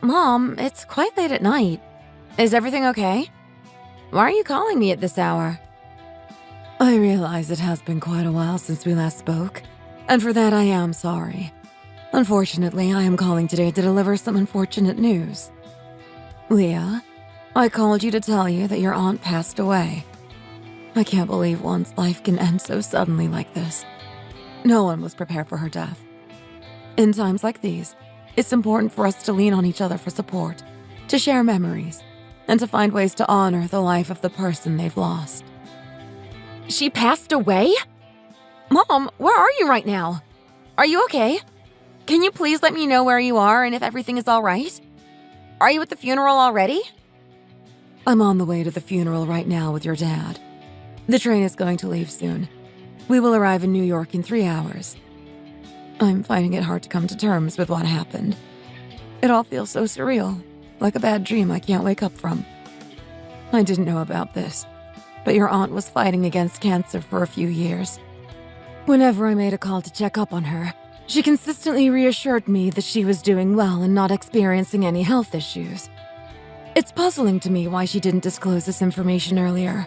Mom, it's quite late at night. Is everything okay? Why are you calling me at this hour? I realize it has been quite a while since we last spoke, and for that I am sorry. Unfortunately, I am calling today to deliver some unfortunate news. Leah, I called you to tell you that your aunt passed away. I can't believe one's life can end so suddenly like this. No one was prepared for her death. In times like these, it's important for us to lean on each other for support, to share memories, and to find ways to honor the life of the person they've lost. She passed away? Mom, where are you right now? Are you okay? Can you please let me know where you are and if everything is all right? Are you at the funeral already? I'm on the way to the funeral right now with your dad. The train is going to leave soon. We will arrive in New York in 3 hours. I'm finding it hard to come to terms with what happened. It all feels so surreal, like a bad dream I can't wake up from. I didn't know about this, but your aunt was fighting against cancer for a few years. Whenever I made a call to check up on her, she consistently reassured me that she was doing well and not experiencing any health issues. It's puzzling to me why she didn't disclose this information earlier.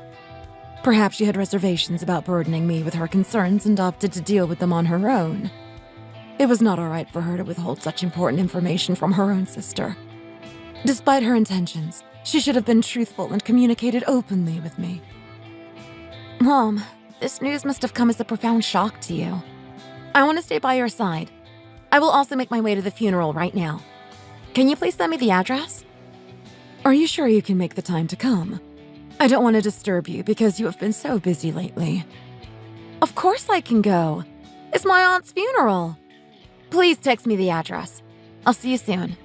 Perhaps she had reservations about burdening me with her concerns and opted to deal with them on her own. It was not all right for her to withhold such important information from her own sister. Despite her intentions, she should have been truthful and communicated openly with me. Mom, this news must have come as a profound shock to you. I want to stay by your side. I will also make my way to the funeral right now. Can you please send me the address? Are you sure you can make the time to come? I don't want to disturb you because you have been so busy lately. Of course I can go. It's my aunt's funeral. Please text me the address. I'll see you soon.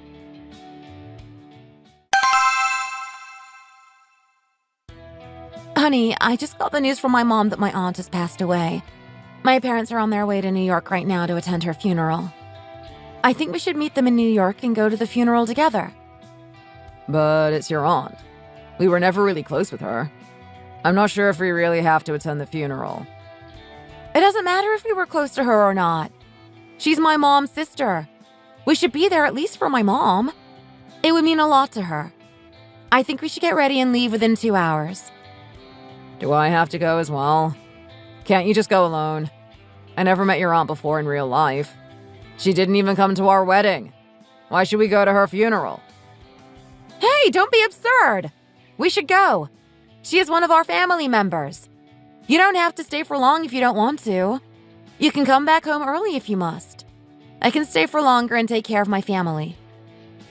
Honey, I just got the news from my mom that my aunt has passed away. My parents are on their way to New York right now to attend her funeral. I think we should meet them in New York and go to the funeral together. But it's your aunt. We were never really close with her. I'm not sure if we really have to attend the funeral. It doesn't matter if we were close to her or not. She's my mom's sister. We should be there at least for my mom. It would mean a lot to her. I think we should get ready and leave within 2 hours. Do I have to go as well? Can't you just go alone? I never met your aunt before in real life. She didn't even come to our wedding. Why should we go to her funeral? Hey, don't be absurd. We should go. She is one of our family members. You don't have to stay for long if you don't want to. You can come back home early if you must. I can stay for longer and take care of my family.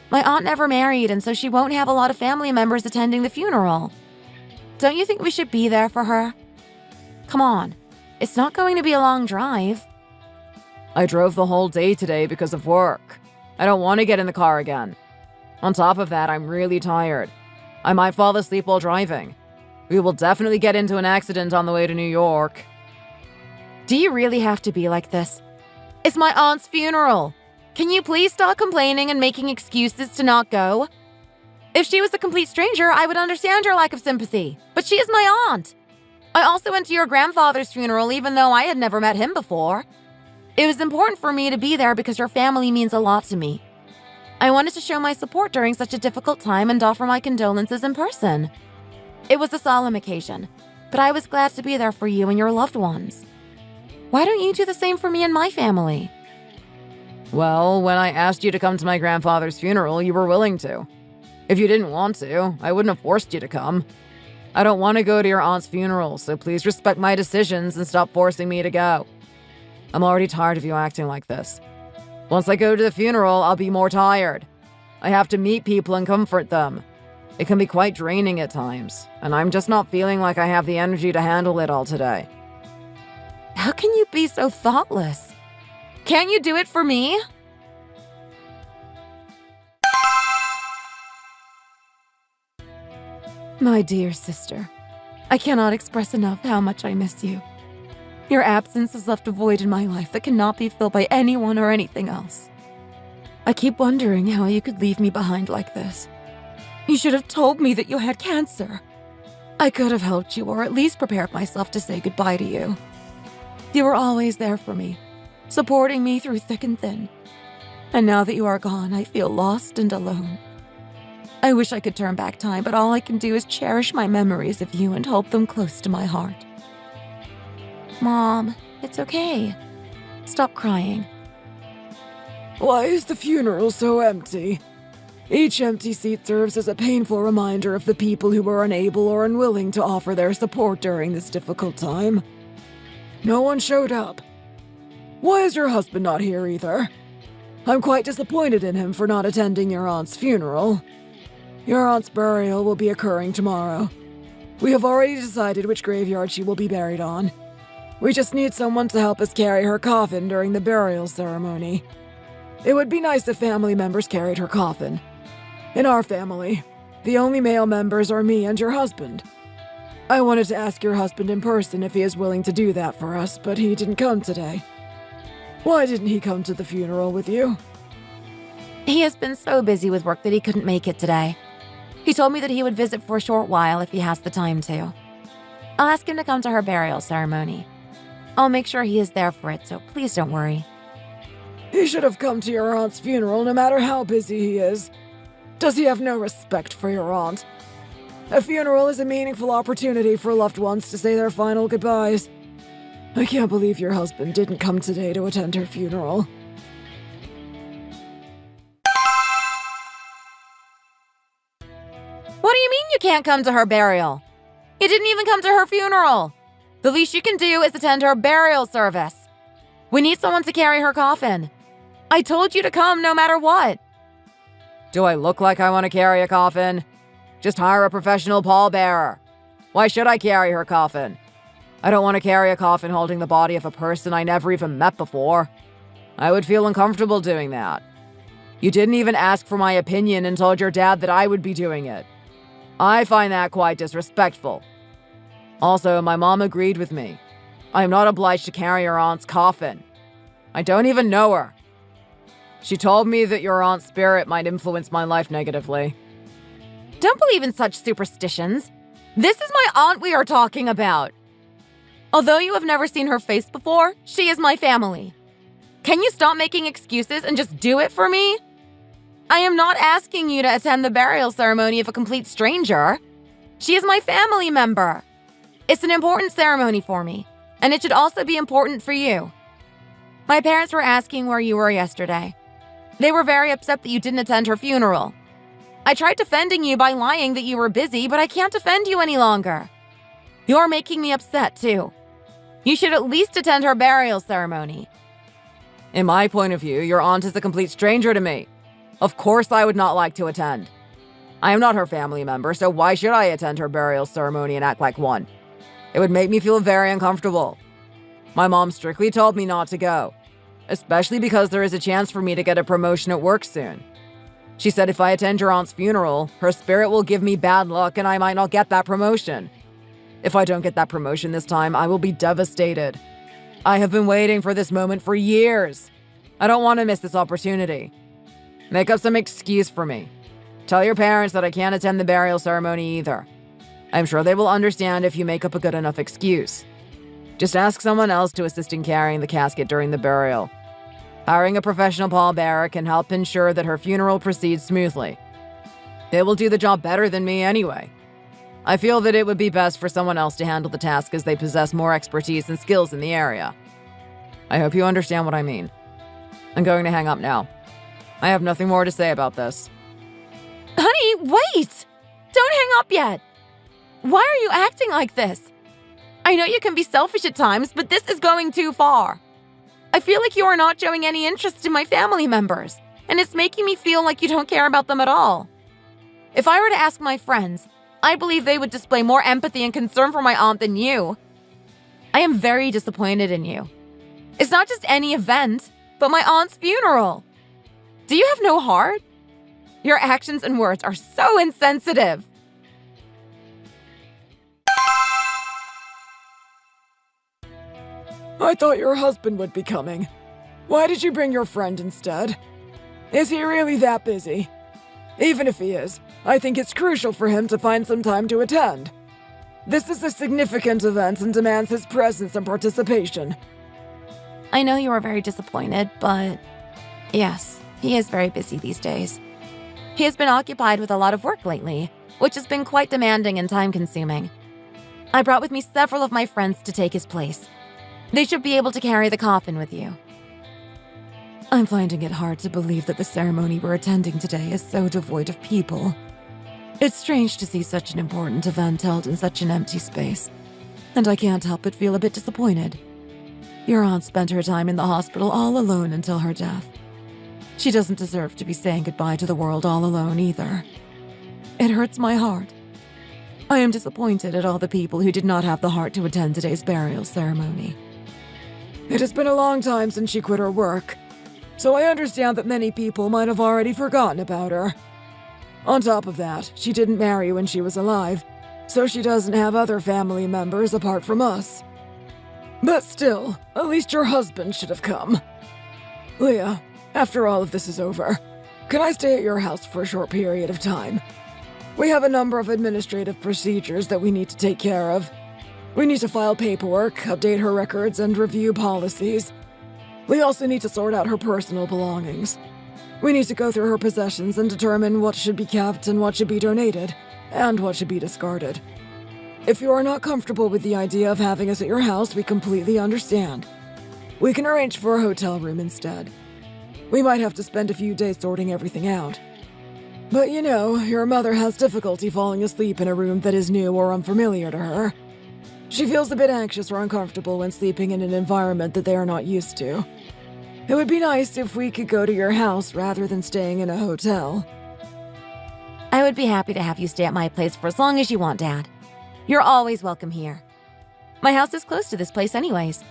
My aunt never married, and so she won't have a lot of family members attending the funeral. Don't you think we should be there for her? Come on. It's not going to be a long drive. I drove the whole day today because of work. I don't want to get in the car again. On top of that, I'm really tired. I might fall asleep while driving. We will definitely get into an accident on the way to New York. Do you really have to be like this? It's my aunt's funeral. Can you please stop complaining and making excuses to not go? If she was a complete stranger, I would understand your lack of sympathy. But she is my aunt. I also went to your grandfather's funeral even though I had never met him before. It was important for me to be there because your family means a lot to me. I wanted to show my support during such a difficult time and offer my condolences in person. It was a solemn occasion, but I was glad to be there for you and your loved ones. Why don't you do the same for me and my family? Well, when I asked you to come to my grandfather's funeral, you were willing to. If you didn't want to, I wouldn't have forced you to come. I don't want to go to your aunt's funeral, so please respect my decisions and stop forcing me to go. I'm already tired of you acting like this. Once I go to the funeral, I'll be more tired. I have to meet people and comfort them. It can be quite draining at times, and I'm just not feeling like I have the energy to handle it all today. How can you be so thoughtless? Can't you do it for me? My dear sister, I cannot express enough how much I miss you. Your absence has left a void in my life that cannot be filled by anyone or anything else. I keep wondering how you could leave me behind like this. You should have told me that you had cancer. I could have helped you or at least prepared myself to say goodbye to you. You were always there for me, supporting me through thick and thin. And now that you are gone, I feel lost and alone. I wish I could turn back time, but all I can do is cherish my memories of you and hold them close to my heart. Mom, it's okay. Stop crying. Why is the funeral so empty? Each empty seat serves as a painful reminder of the people who were unable or unwilling to offer their support during this difficult time. No one showed up. Why is your husband not here either? I'm quite disappointed in him for not attending your aunt's funeral. Your aunt's burial will be occurring tomorrow. We have already decided which graveyard she will be buried on. We just need someone to help us carry her coffin during the burial ceremony. It would be nice if family members carried her coffin. In our family, the only male members are me and your husband. I wanted to ask your husband in person if he is willing to do that for us, but he didn't come today. Why didn't he come to the funeral with you? He has been so busy with work that he couldn't make it today. He told me that he would visit for a short while if he has the time to. I'll ask him to come to her burial ceremony. I'll make sure he is there for it, so please don't worry. He should have come to your aunt's funeral no matter how busy he is. Does he have no respect for your aunt? A funeral is a meaningful opportunity for loved ones to say their final goodbyes. I can't believe your husband didn't come today to attend her funeral. What do you mean you can't come to her burial? You didn't even come to her funeral. The least you can do is attend her burial service. We need someone to carry her coffin. I told you to come no matter what. Do I look like I want to carry a coffin? Just hire a professional pallbearer. Why should I carry her coffin? I don't want to carry a coffin holding the body of a person I never even met before. I would feel uncomfortable doing that. You didn't even ask for my opinion and told your dad that I would be doing it. I find that quite disrespectful. Also, my mom agreed with me. I am not obliged to carry your aunt's coffin. I don't even know her. She told me that your aunt's spirit might influence my life negatively. Don't believe in such superstitions. This is my aunt we are talking about. Although you have never seen her face before, she is my family. Can you stop making excuses and just do it for me? I am not asking you to attend the burial ceremony of a complete stranger. She is my family member. It's an important ceremony for me, and it should also be important for you. My parents were asking where you were yesterday. They were very upset that you didn't attend her funeral. I tried defending you by lying that you were busy, but I can't defend you any longer. You're making me upset, too. You should at least attend her burial ceremony. In my point of view, your aunt is a complete stranger to me. Of course I would not like to attend. I am not her family member, so why should I attend her burial ceremony and act like one? It would make me feel very uncomfortable. My mom strictly told me not to go, especially because there is a chance for me to get a promotion at work soon. She said if I attend your aunt's funeral, her spirit will give me bad luck and I might not get that promotion. If I don't get that promotion this time, I will be devastated. I have been waiting for this moment for years. I don't want to miss this opportunity. Make up some excuse for me. Tell your parents that I can't attend the burial ceremony either. I'm sure they will understand if you make up a good enough excuse. Just ask someone else to assist in carrying the casket during the burial. Hiring a professional pallbearer can help ensure that her funeral proceeds smoothly. They will do the job better than me anyway. I feel that it would be best for someone else to handle the task as they possess more expertise and skills in the area. I hope you understand what I mean. I'm going to hang up now. I have nothing more to say about this. Honey, wait! Don't hang up yet! Why are you acting like this? I know you can be selfish at times, but this is going too far. I feel like you are not showing any interest in my family members, and it's making me feel like you don't care about them at all. If I were to ask my friends, I believe they would display more empathy and concern for my aunt than you. I am very disappointed in you. It's not just any event, but my aunt's funeral. Do you have no heart? Your actions and words are so insensitive. I thought your husband would be coming. Why did you bring your friend instead? Is he really that busy? Even if he is, I think it's crucial for him to find some time to attend. This is a significant event and demands his presence and participation. I know you are very disappointed, but yes, he is very busy these days. He has been occupied with a lot of work lately, which has been quite demanding and time-consuming. I brought with me several of my friends to take his place. They should be able to carry the coffin with you. I'm finding it hard to believe that the ceremony we're attending today is so devoid of people. It's strange to see such an important event held in such an empty space, and I can't help but feel a bit disappointed. Your aunt spent her time in the hospital all alone until her death. She doesn't deserve to be saying goodbye to the world all alone either. It hurts my heart. I am disappointed at all the people who did not have the heart to attend today's burial ceremony. It has been a long time since she quit her work, so I understand that many people might have already forgotten about her. On top of that, she didn't marry when she was alive, so she doesn't have other family members apart from us. But still, at least your husband should have come. Leah, after all of this is over, can I stay at your house for a short period of time? We have a number of administrative procedures that we need to take care of. We need to file paperwork, update her records, and review policies. We also need to sort out her personal belongings. We need to go through her possessions and determine what should be kept and what should be donated, and what should be discarded. If you are not comfortable with the idea of having us at your house, we completely understand. We can arrange for a hotel room instead. We might have to spend a few days sorting everything out. But you know, your mother has difficulty falling asleep in a room that is new or unfamiliar to her. She feels a bit anxious or uncomfortable when sleeping in an environment that they are not used to. It would be nice if we could go to your house rather than staying in a hotel. I would be happy to have you stay at my place for as long as you want, Dad. You're always welcome here. My house is close to this place anyways.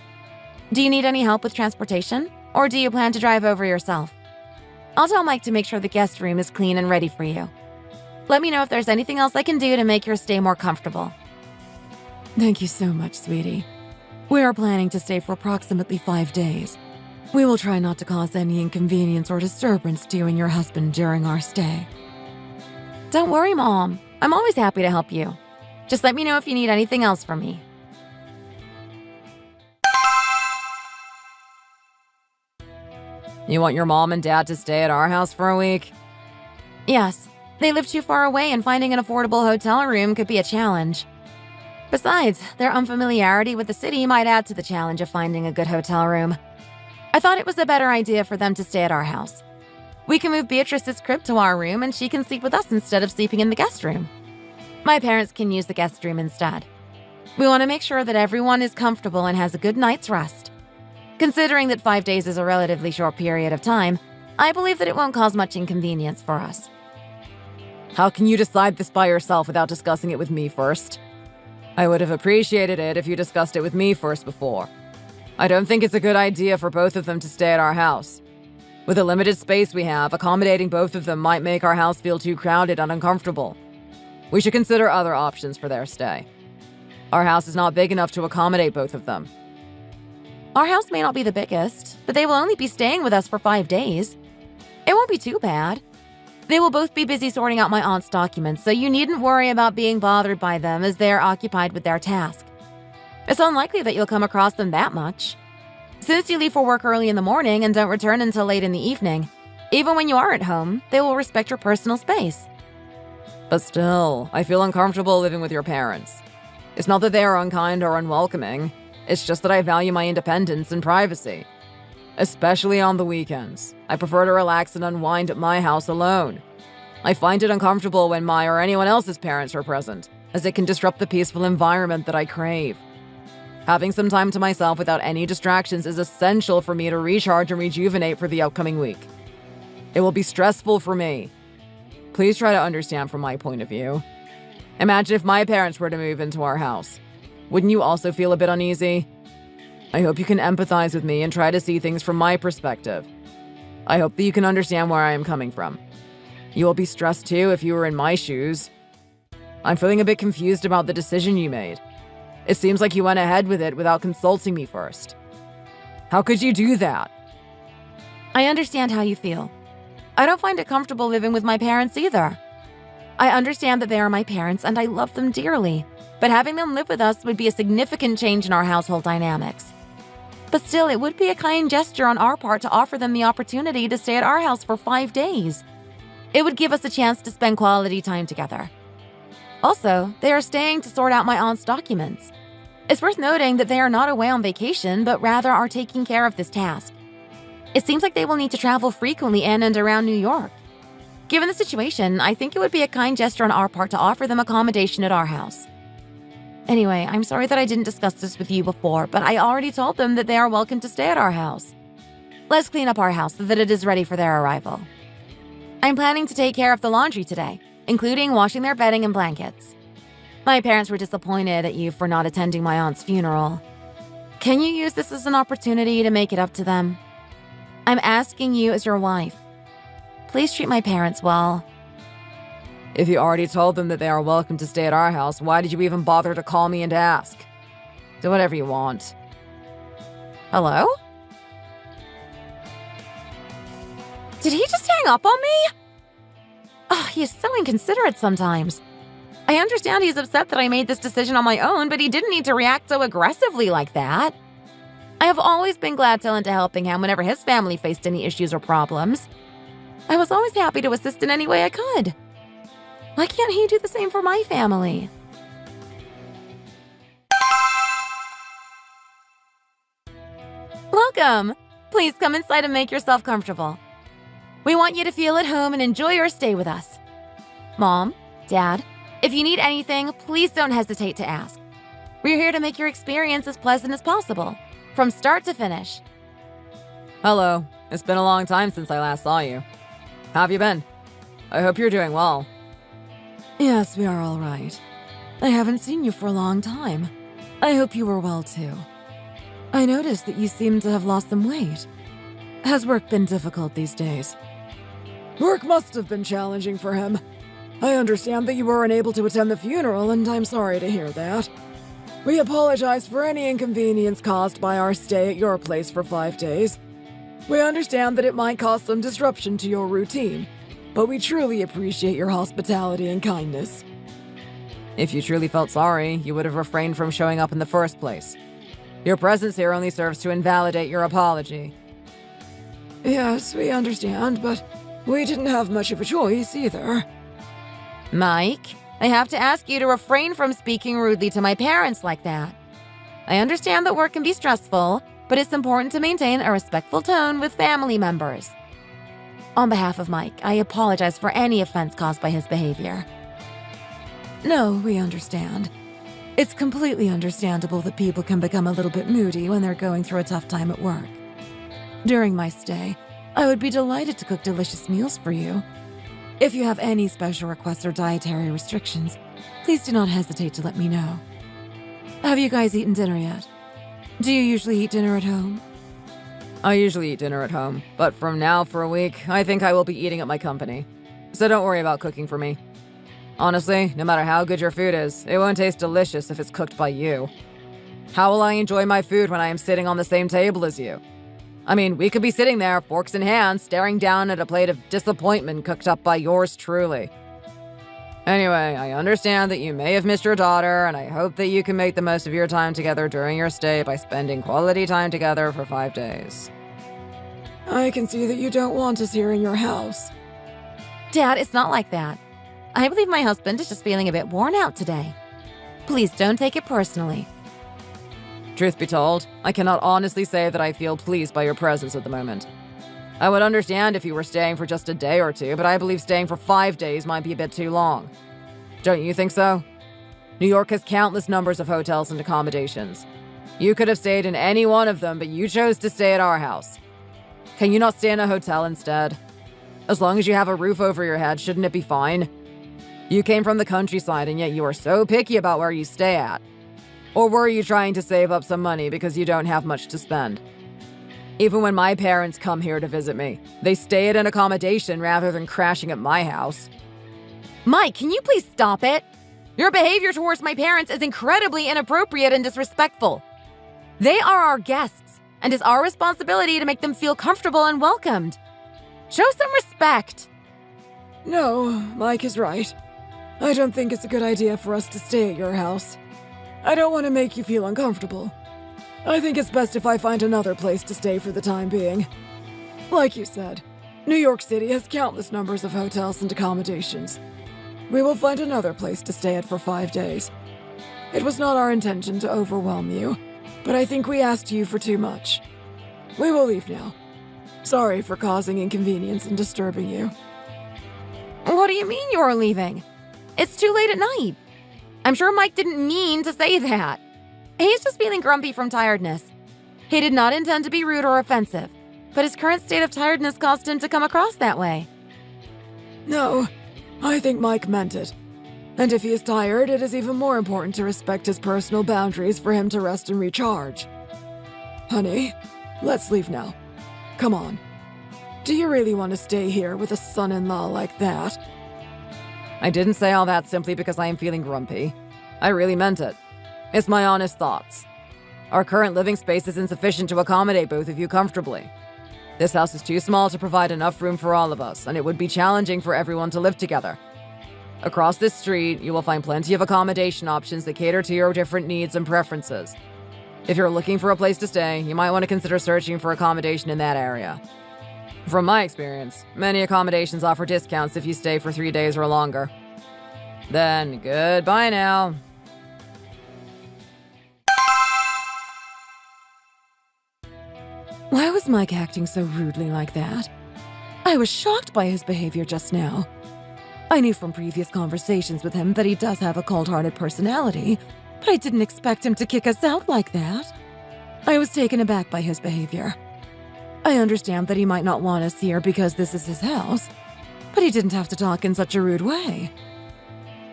Do you need any help with transportation, or do you plan to drive over yourself? I'll tell Mike to make sure the guest room is clean and ready for you. Let me know if there's anything else I can do to make your stay more comfortable. Thank you so much, sweetie. We are planning to stay for approximately 5 days. We will try not to cause any inconvenience or disturbance to you and your husband during our stay. Don't worry, Mom. I'm always happy to help you. Just let me know if you need anything else from me. You want your mom and dad to stay at our house for a week? Yes, they live too far away and finding an affordable hotel room could be a challenge. Besides, their unfamiliarity with the city might add to the challenge of finding a good hotel room. I thought it was a better idea for them to stay at our house. We can move Beatrice's crib to our room and she can sleep with us instead of sleeping in the guest room. My parents can use the guest room instead. We want to make sure that everyone is comfortable and has a good night's rest. Considering that 5 days is a relatively short period of time, I believe that it won't cause much inconvenience for us. How can you decide this by yourself without discussing it with me first? I would have appreciated it if you discussed it with me first before. I don't think it's a good idea for both of them to stay at our house. With the limited space we have, accommodating both of them might make our house feel too crowded and uncomfortable. We should consider other options for their stay. Our house is not big enough to accommodate both of them. Our house may not be the biggest, but they will only be staying with us for 5 days. It won't be too bad. They will both be busy sorting out my aunt's documents, so you needn't worry about being bothered by them as they are occupied with their task. It's unlikely that you'll come across them that much. Since you leave for work early in the morning and don't return until late in the evening, even when you aren't home, they will respect your personal space. But still, I feel uncomfortable living with your parents. It's not that they are unkind or unwelcoming. It's just that I value my independence and privacy. Especially on the weekends. I prefer to relax and unwind at my house alone. I find it uncomfortable when my or anyone else's parents are present, as it can disrupt the peaceful environment that I crave. Having some time to myself without any distractions is essential for me to recharge and rejuvenate for the upcoming week. It will be stressful for me. Please try to understand from my point of view. Imagine if my parents were to move into our house. Wouldn't you also feel a bit uneasy? I hope you can empathize with me and try to see things from my perspective. I hope that you can understand where I am coming from. You will be stressed too if you were in my shoes. I'm feeling a bit confused about the decision you made. It seems like you went ahead with it without consulting me first. How could you do that? I understand how you feel. I don't find it comfortable living with my parents either. I understand that they are my parents and I love them dearly, but having them live with us would be a significant change in our household dynamics. But still, it would be a kind gesture on our part to offer them the opportunity to stay at our house for 5 days. It would give us a chance to spend quality time together. Also, they are staying to sort out my aunt's documents. It's worth noting that they are not away on vacation, but rather are taking care of this task. It seems like they will need to travel frequently in and around New York. Given the situation, I think it would be a kind gesture on our part to offer them accommodation at our house. Anyway, I'm sorry that I didn't discuss this with you before, but I already told them that they are welcome to stay at our house. Let's clean up our house so that it is ready for their arrival. I'm planning to take care of the laundry today, including washing their bedding and blankets. My parents were disappointed at you for not attending my aunt's funeral. Can you use this as an opportunity to make it up to them? I'm asking you as your wife. Please treat my parents well. If you already told them that they are welcome to stay at our house, why did you even bother to call me and ask? Do whatever you want. Hello? Did he just hang up on me? Oh, he is so inconsiderate sometimes. I understand he's upset that I made this decision on my own, but he didn't need to react so aggressively like that. I have always been glad to lend a helping hand whenever his family faced any issues or problems. I was always happy to assist in any way I could. Why can't he do the same for my family? Welcome! Please come inside and make yourself comfortable. We want you to feel at home and enjoy your stay with us. Mom, Dad, if you need anything, please don't hesitate to ask. We're here to make your experience as pleasant as possible, from start to finish. Hello. It's been a long time since I last saw you. How have you been? I hope you're doing well. Yes, we are all right. I haven't seen you for a long time. I hope you are well too. I noticed that you seem to have lost some weight. Has work been difficult these days? Work must have been challenging for him. I understand that you were unable to attend the funeral, and I'm sorry to hear that. We apologize for any inconvenience caused by our stay at your place for 5 days. We understand that it might cause some disruption to your routine, but we truly appreciate your hospitality and kindness. If you truly felt sorry, you would have refrained from showing up in the first place. Your presence here only serves to invalidate your apology. Yes, we understand, but we didn't have much of a choice either. Mike, I have to ask you to refrain from speaking rudely to my parents like that. I understand that work can be stressful, but it's important to maintain a respectful tone with family members. On behalf of Mike, I apologize for any offense caused by his behavior. No, we understand. It's completely understandable that people can become a little bit moody when they're going through a tough time at work. During my stay, I would be delighted to cook delicious meals for you. If you have any special requests or dietary restrictions, please do not hesitate to let me know. Have you guys eaten dinner yet? Do you usually eat dinner at home? I usually eat dinner at home, but from now for a week, I think I will be eating at my company. So don't worry about cooking for me. Honestly, no matter how good your food is, it won't taste delicious if it's cooked by you. How will I enjoy my food when I am sitting on the same table as you? I mean, we could be sitting there, forks in hand, staring down at a plate of disappointment cooked up by yours truly. Anyway, I understand that you may have missed your daughter, and I hope that you can make the most of your time together during your stay by spending quality time together for 5 days. I can see that you don't want us here in your house. Dad, it's not like that. I believe my husband is just feeling a bit worn out today. Please don't take it personally. Truth be told, I cannot honestly say that I feel pleased by your presence at the moment. I would understand if you were staying for just a day or two, but I believe staying for 5 days might be a bit too long. Don't you think so? New York has countless numbers of hotels and accommodations. You could have stayed in any one of them, but you chose to stay at our house. Can you not stay in a hotel instead? As long as you have a roof over your head, shouldn't it be fine? You came from the countryside, and yet you are so picky about where you stay at. Or were you trying to save up some money because you don't have much to spend? Even when my parents come here to visit me, they stay at an accommodation rather than crashing at my house. Mike, can you please stop it? Your behavior towards my parents is incredibly inappropriate and disrespectful. They are our guests, and it's our responsibility to make them feel comfortable and welcomed. Show some respect. No, Mike is right. I don't think it's a good idea for us to stay at your house. I don't want to make you feel uncomfortable. I think it's best if I find another place to stay for the time being. Like you said, New York City has countless numbers of hotels and accommodations. We will find another place to stay at for 5 days. It was not our intention to overwhelm you, but I think we asked you for too much. We will leave now. Sorry for causing inconvenience and disturbing you. What do you mean you're leaving? It's too late at night. I'm sure Mike didn't mean to say that. He's just feeling grumpy from tiredness. He did not intend to be rude or offensive, but his current state of tiredness caused him to come across that way. No, I think Mike meant it. And if he is tired, it is even more important to respect his personal boundaries for him to rest and recharge. Honey, let's leave now. Come on. Do you really want to stay here with a son-in-law like that? I didn't say all that simply because I am feeling grumpy. I really meant it. It's my honest thoughts. Our current living space is insufficient to accommodate both of you comfortably. This house is too small to provide enough room for all of us, and it would be challenging for everyone to live together. Across this street, you will find plenty of accommodation options that cater to your different needs and preferences. If you're looking for a place to stay, you might want to consider searching for accommodation in that area. From my experience, many accommodations offer discounts if you stay for 3 days or longer. Then, goodbye now. Why was Mike acting so rudely like that? I was shocked by his behavior just now. I knew from previous conversations with him that he does have a cold-hearted personality, but I didn't expect him to kick us out like that. I was taken aback by his behavior. I understand that he might not want us here because this is his house, but he didn't have to talk in such a rude way.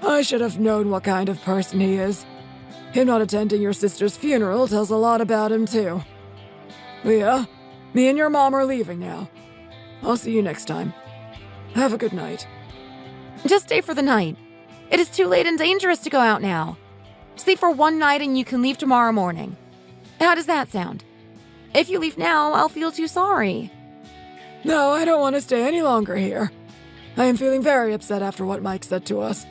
I should have known what kind of person he is. Him not attending your sister's funeral tells a lot about him, too. Leah, me and your mom are leaving now. I'll see you next time. Have a good night. Just stay for the night. It is too late and dangerous to go out now. Stay for one night and you can leave tomorrow morning. How does that sound? If you leave now, I'll feel too sorry. No, I don't want to stay any longer here. I am feeling very upset after what Mike said to us.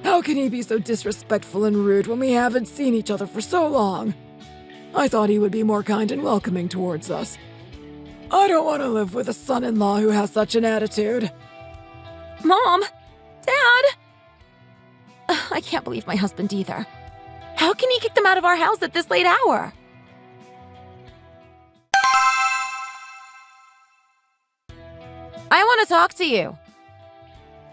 How can he be so disrespectful and rude when we haven't seen each other for so long? I thought he would be more kind and welcoming towards us. I don't want to live with a son-in-law who has such an attitude. Mom! Dad! I can't believe my husband either. How can he kick them out of our house at this late hour? I want to talk to you.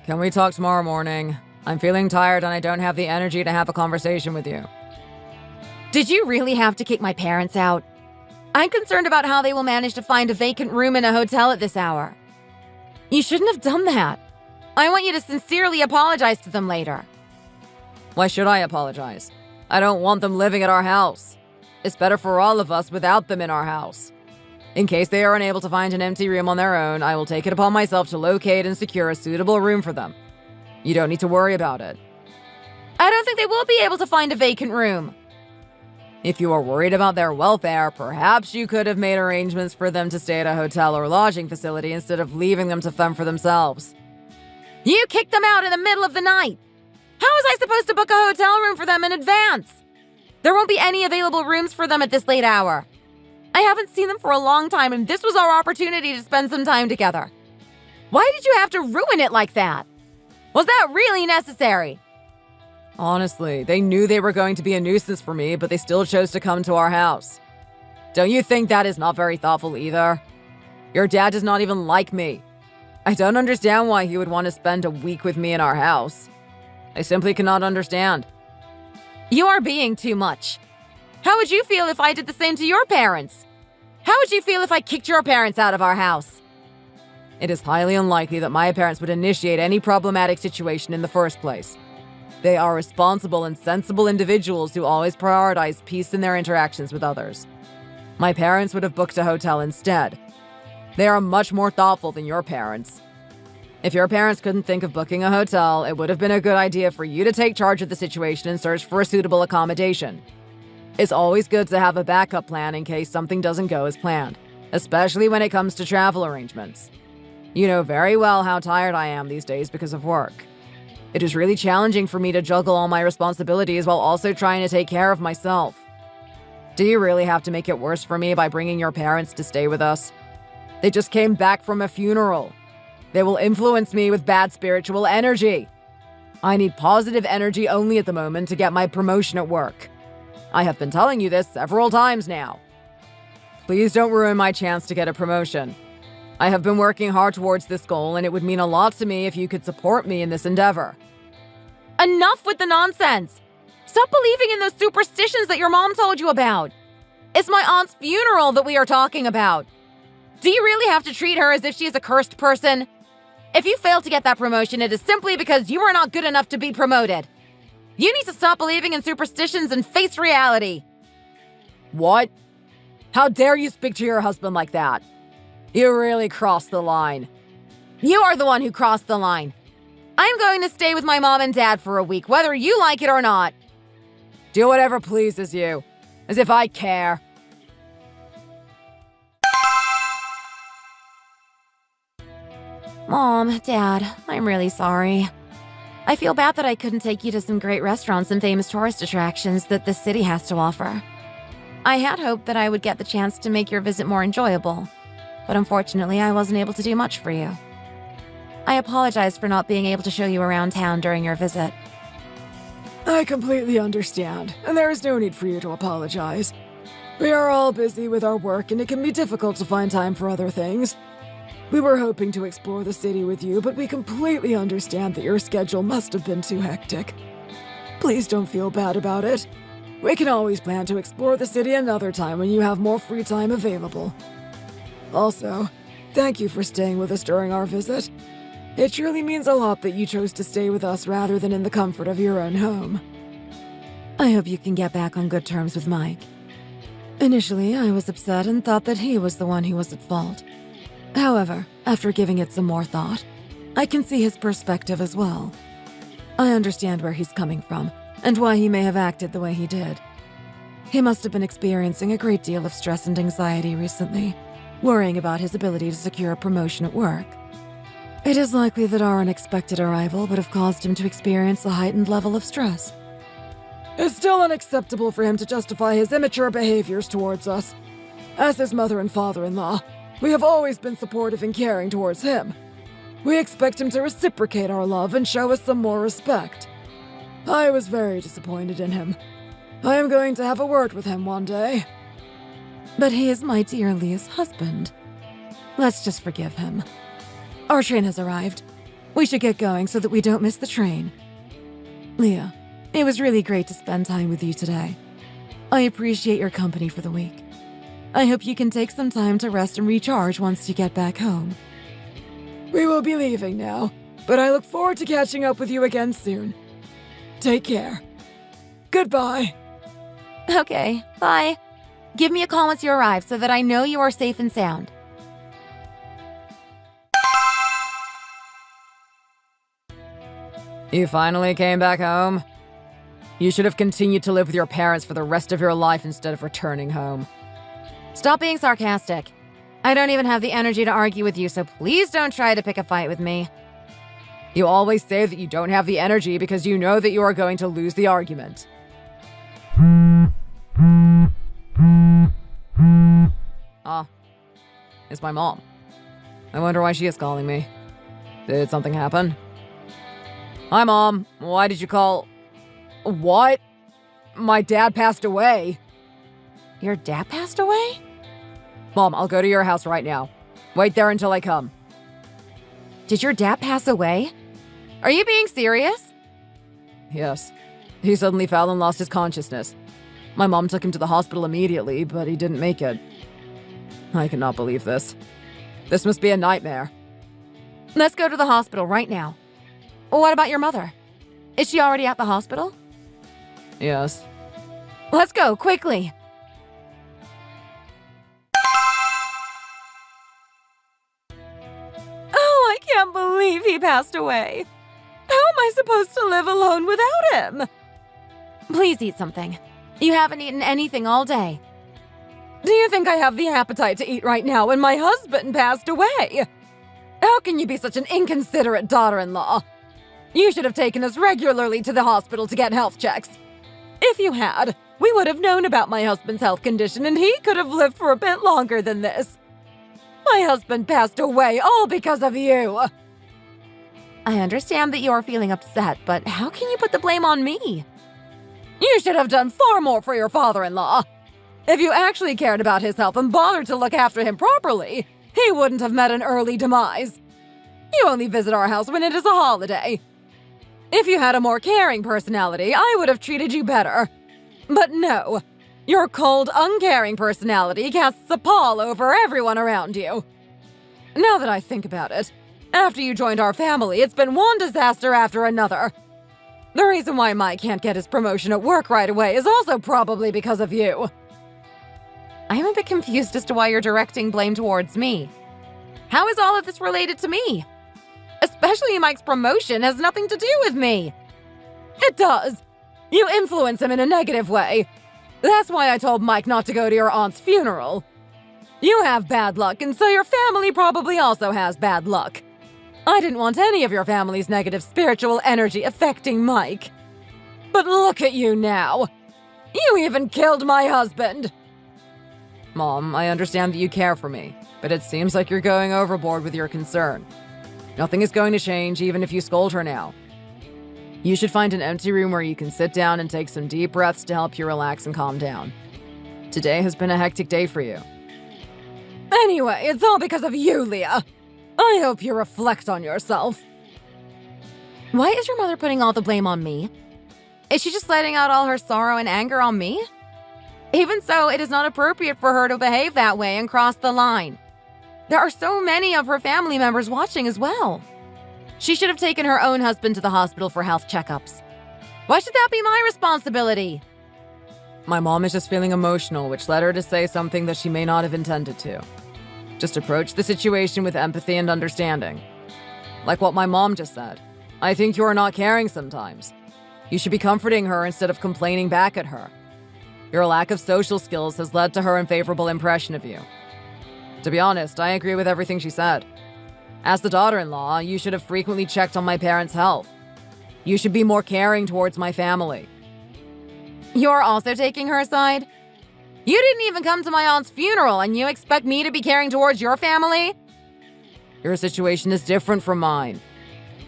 Can we talk tomorrow morning? I'm feeling tired and I don't have the energy to have a conversation with you. Did you really have to kick my parents out? I'm concerned about how they will manage to find a vacant room in a hotel at this hour. You shouldn't have done that. I want you to sincerely apologize to them later. Why should I apologize? I don't want them living at our house. It's better for all of us without them in our house. In case they are unable to find an empty room on their own, I will take it upon myself to locate and secure a suitable room for them. You don't need to worry about it. I don't think they will be able to find a vacant room. If you are worried about their welfare, perhaps you could have made arrangements for them to stay at a hotel or lodging facility instead of leaving them to fend for themselves. You kicked them out in the middle of the night. How was I supposed to book a hotel room for them in advance? There won't be any available rooms for them at this late hour. I haven't seen them for a long time, and this was our opportunity to spend some time together. Why did you have to ruin it like that? Was that really necessary? Honestly, they knew they were going to be a nuisance for me, but they still chose to come to our house. Don't you think that is not very thoughtful either? Your dad does not even like me. I don't understand why he would want to spend a week with me in our house. I simply cannot understand. You are being too much. How would you feel if I did the same to your parents? How would you feel if I kicked your parents out of our house? It is highly unlikely that my parents would initiate any problematic situation in the first place. They are responsible and sensible individuals who always prioritize peace in their interactions with others. My parents would have booked a hotel instead. They are much more thoughtful than your parents. If your parents couldn't think of booking a hotel, it would have been a good idea for you to take charge of the situation and search for a suitable accommodation. It's always good to have a backup plan in case something doesn't go as planned, especially when it comes to travel arrangements. You know very well how tired I am these days because of work. It is really challenging for me to juggle all my responsibilities while also trying to take care of myself. Do you really have to make it worse for me by bringing your parents to stay with us? They just came back from a funeral. They will influence me with bad spiritual energy. I need positive energy only at the moment to get my promotion at work. I have been telling you this several times now. Please don't ruin my chance to get a promotion. I have been working hard towards this goal, and it would mean a lot to me if you could support me in this endeavor. Enough with the nonsense! Stop believing in those superstitions that your mom told you about. It's my aunt's funeral that we are talking about. Do you really have to treat her as if she is a cursed person? If you fail to get that promotion, it is simply because you are not good enough to be promoted. You need to stop believing in superstitions and face reality. What? How dare you speak to your husband like that? You really crossed the line. You are the one who crossed the line. I'm going to stay with my mom and dad for a week, whether you like it or not. Do whatever pleases you. As if I care. Mom, Dad, I'm really sorry. I feel bad that I couldn't take you to some great restaurants and famous tourist attractions that this city has to offer. I had hoped that I would get the chance to make your visit more enjoyable, but unfortunately I wasn't able to do much for you. I apologize for not being able to show you around town during your visit. I completely understand, and there is no need for you to apologize. We are all busy with our work, and it can be difficult to find time for other things. We were hoping to explore the city with you, but we completely understand that your schedule must have been too hectic. Please don't feel bad about it. We can always plan to explore the city another time when you have more free time available. Also, thank you for staying with us during our visit. It truly means a lot that you chose to stay with us rather than in the comfort of your own home. I hope you can get back on good terms with Mike. Initially, I was upset and thought that he was the one who was at fault. However, after giving it some more thought, I can see his perspective as well. I understand where he's coming from and why he may have acted the way he did. He must have been experiencing a great deal of stress and anxiety recently, worrying about his ability to secure a promotion at work. It is likely that our unexpected arrival would have caused him to experience a heightened level of stress. It's still unacceptable for him to justify his immature behaviors towards us. As his mother and father-in-law, we have always been supportive and caring towards him. We expect him to reciprocate our love and show us some more respect. I was very disappointed in him. I am going to have a word with him one day. But he is my dear Leah's husband. Let's just forgive him. Our train has arrived. We should get going so that we don't miss the train. Leah, it was really great to spend time with you today. I appreciate your company for the week. I hope you can take some time to rest and recharge once you get back home. We will be leaving now, but I look forward to catching up with you again soon. Take care. Goodbye. Okay, bye. Give me a call once you arrive so that I know you are safe and sound. You finally came back home? You should have continued to live with your parents for the rest of your life instead of returning home. Stop being sarcastic. I don't even have the energy to argue with you, so please don't try to pick a fight with me. You always say that you don't have the energy because you know that you are going to lose the argument. Ah, it's my mom. I wonder why she is calling me. Did something happen? Hi, Mom. Why did you call? What? My dad passed away. Your dad passed away? Mom, I'll go to your house right now. Wait there until I come. Did your dad pass away? Are you being serious? Yes. He suddenly fell and lost his consciousness. My mom took him to the hospital immediately, but he didn't make it. I cannot believe this. This must be a nightmare. Let's go to the hospital right now. What about your mother? Is she already at the hospital? Yes. Let's go, quickly. Oh, I can't believe he passed away. How am I supposed to live alone without him? Please eat something. You haven't eaten anything all day. Do you think I have the appetite to eat right now when my husband passed away? How can you be such an inconsiderate daughter-in-law? You should have taken us regularly to the hospital to get health checks. If you had, we would have known about my husband's health condition and he could have lived for a bit longer than this. My husband passed away all because of you! I understand that you're feeling upset, but how can you put the blame on me? You should have done far more for your father-in-law. If you actually cared about his health and bothered to look after him properly, he wouldn't have met an early demise. You only visit our house when it is a holiday. If you had a more caring personality, I would have treated you better. But no, your cold, uncaring personality casts a pall over everyone around you. Now that I think about it, after you joined our family, it's been one disaster after another. The reason why Mike can't get his promotion at work right away is also probably because of you. I am a bit confused as to why you're directing blame towards me. How is all of this related to me? Especially Mike's promotion has nothing to do with me. It does. You influence him in a negative way. That's why I told Mike not to go to your aunt's funeral. You have bad luck, and so your family probably also has bad luck. I didn't want any of your family's negative spiritual energy affecting Mike. But look at you now. You even killed my husband. Mom, I understand that you care for me, but it seems like you're going overboard with your concern. Nothing is going to change even if you scold her now. You should find an empty room where you can sit down and take some deep breaths to help you relax and calm down. Today has been a hectic day for you. Anyway, it's all because of you, Leah. I hope you reflect on yourself. Why is your mother putting all the blame on me? Is she just letting out all her sorrow and anger on me? Even so, it is not appropriate for her to behave that way and cross the line. There are so many of her family members watching as well. She should have taken her own husband to the hospital for health checkups. Why should that be my responsibility? My mom is just feeling emotional, which led her to say something that she may not have intended to. Just approach the situation with empathy and understanding. Like what my mom just said. I think you are not caring sometimes. You should be comforting her instead of complaining back at her. Your lack of social skills has led to her unfavorable impression of you. To be honest, I agree with everything she said. As the daughter-in-law, you should have frequently checked on my parents' health. You should be more caring towards my family. You're also taking her side? You didn't even come to my aunt's funeral, and you expect me to be caring towards your family? Your situation is different from mine.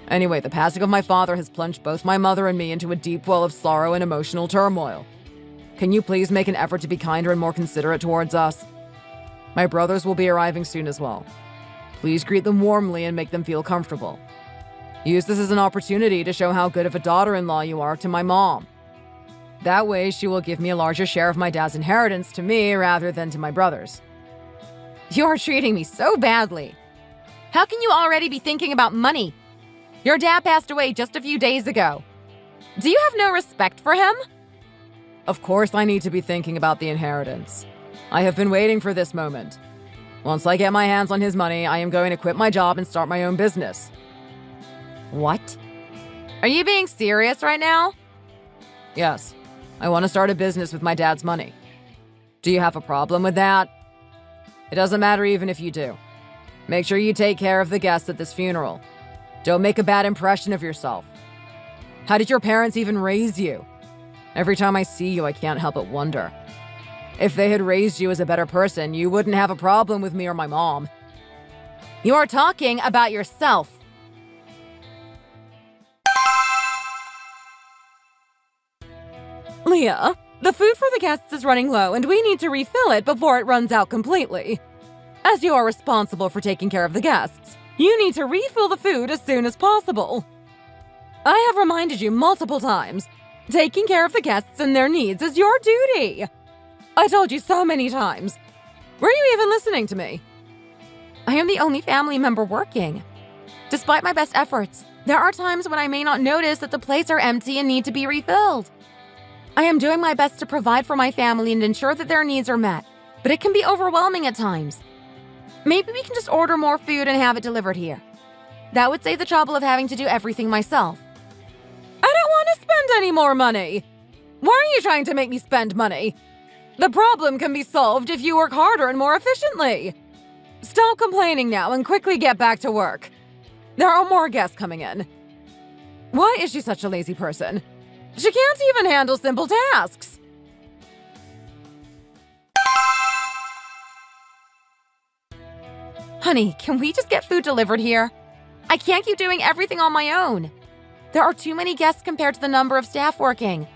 Anyway, the passing of my father has plunged both my mother and me into a deep well of sorrow and emotional turmoil. Can you please make an effort to be kinder and more considerate towards us? My brothers will be arriving soon as well. Please greet them warmly and make them feel comfortable. Use this as an opportunity to show how good of a daughter-in-law you are to my mom. That way, she will give me a larger share of my dad's inheritance to me rather than to my brothers. You're treating me so badly. How can you already be thinking about money? Your dad passed away just a few days ago. Do you have no respect for him? Of course I need to be thinking about the inheritance. I have been waiting for this moment. Once I get my hands on his money, I am going to quit my job and start my own business. What? Are you being serious right now? Yes. I want to start a business with my dad's money. Do you have a problem with that? It doesn't matter even if you do. Make sure you take care of the guests at this funeral. Don't make a bad impression of yourself. How did your parents even raise you? Every time I see you, I can't help but wonder. If they had raised you as a better person, you wouldn't have a problem with me or my mom. You are talking about yourself. Leah, the food for the guests is running low and we need to refill it before it runs out completely. As you are responsible for taking care of the guests, you need to refill the food as soon as possible. I have reminded you multiple times. Taking care of the guests and their needs is your duty. I told you so many times. Were you even listening to me? I am the only family member working. Despite my best efforts, there are times when I may not notice that the plates are empty and need to be refilled. I am doing my best to provide for my family and ensure that their needs are met, but it can be overwhelming at times. Maybe we can just order more food and have it delivered here. That would save the trouble of having to do everything myself. I don't want to spend any more money. Why are you trying to make me spend money? The problem can be solved if you work harder and more efficiently. Stop complaining now and quickly get back to work. There are more guests coming in. Why is she such a lazy person? She can't even handle simple tasks. Honey, can we just get food delivered here? I can't keep doing everything on my own. There are too many guests compared to the number of staff working.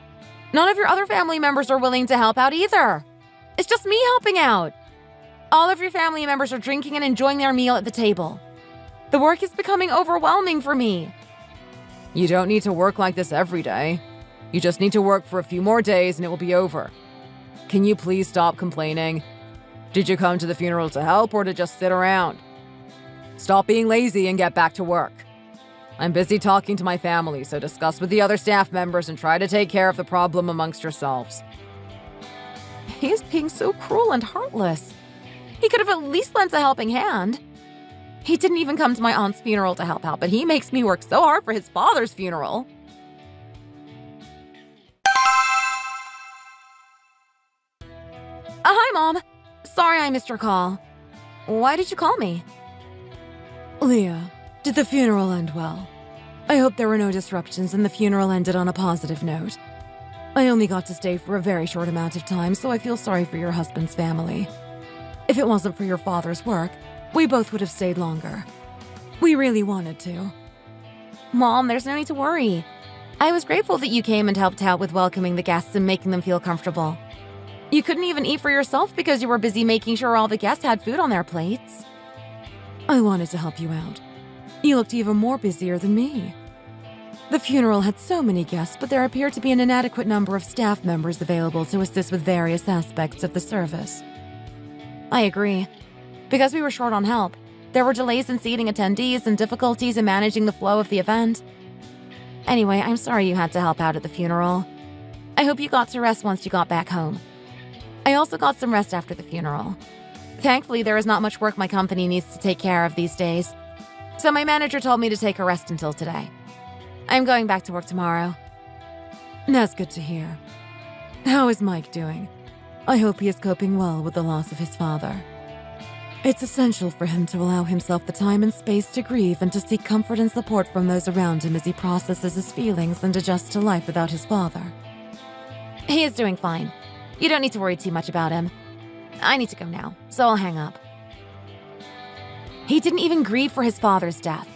None of your other family members are willing to help out either. It's just me helping out. All of your family members are drinking and enjoying their meal at the table. The work is becoming overwhelming for me. You don't need to work like this every day. You just need to work for a few more days and it will be over. Can you please stop complaining? Did you come to the funeral to help or to just sit around? Stop being lazy and get back to work. I'm busy talking to my family, so discuss with the other staff members and try to take care of the problem amongst yourselves. He's being so cruel and heartless. He could have at least lent a helping hand. He didn't even come to my aunt's funeral to help out, but he makes me work so hard for his father's funeral. Hi, Mom. Sorry I missed your call. Why did you call me? Leah, did the funeral end well? I hope there were no disruptions and the funeral ended on a positive note. I only got to stay for a very short amount of time, so I feel sorry for your husband's family. If it wasn't for your father's work, we both would have stayed longer. We really wanted to. Mom, there's no need to worry. I was grateful that you came and helped out with welcoming the guests and making them feel comfortable. You couldn't even eat for yourself because you were busy making sure all the guests had food on their plates. I wanted to help you out. You looked even more busier than me. The funeral had so many guests, but there appeared to be an inadequate number of staff members available to assist with various aspects of the service. I agree. Because we were short on help, there were delays in seating attendees and difficulties in managing the flow of the event. Anyway, I'm sorry you had to help out at the funeral. I hope you got to rest once you got back home. I also got some rest after the funeral. Thankfully, there is not much work my company needs to take care of these days, so my manager told me to take a rest until today. I'm going back to work tomorrow. That's good to hear. How is Mike doing? I hope he is coping well with the loss of his father. It's essential for him to allow himself the time and space to grieve and to seek comfort and support from those around him as he processes his feelings and adjusts to life without his father. He is doing fine. You don't need to worry too much about him. I need to go now, so I'll hang up. He didn't even grieve for his father's death.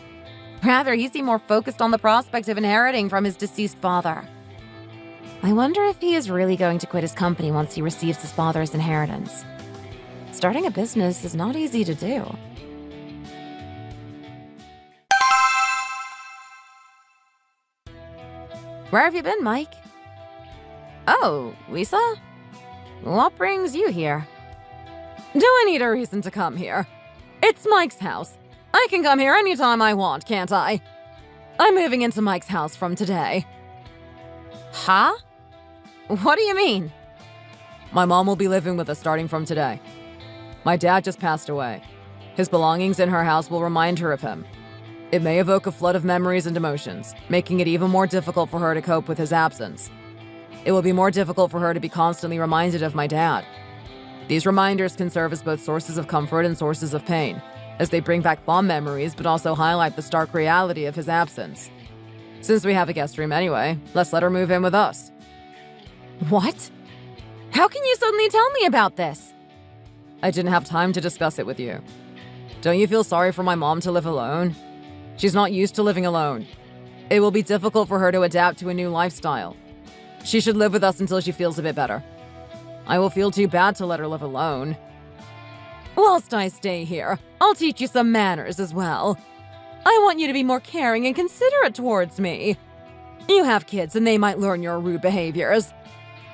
Rather, he seemed more focused on the prospect of inheriting from his deceased father. I wonder if he is really going to quit his company once he receives his father's inheritance. Starting a business is not easy to do. Where have you been, Mike? Oh, Lisa? What brings you here? Do I need a reason to come here? It's Mike's house. I can come here anytime I want, can't I? I'm moving into Mike's house from today. Huh? What do you mean? My mom will be living with us starting from today. My dad just passed away. His belongings in her house will remind her of him. It may evoke a flood of memories and emotions, making it even more difficult for her to cope with his absence. It will be more difficult for her to be constantly reminded of my dad. These reminders can serve as both sources of comfort and sources of pain, as they bring back fond memories but also highlight the stark reality of his absence. Since we have a guest room anyway, let's let her move in with us. What? How can you suddenly tell me about this? I didn't have time to discuss it with you. Don't you feel sorry for my mom to live alone? She's not used to living alone. It will be difficult for her to adapt to a new lifestyle. She should live with us until she feels a bit better. I will feel too bad to let her live alone. Whilst I stay here, I'll teach you some manners as well. I want you to be more caring and considerate towards me. You have kids and they might learn your rude behaviors.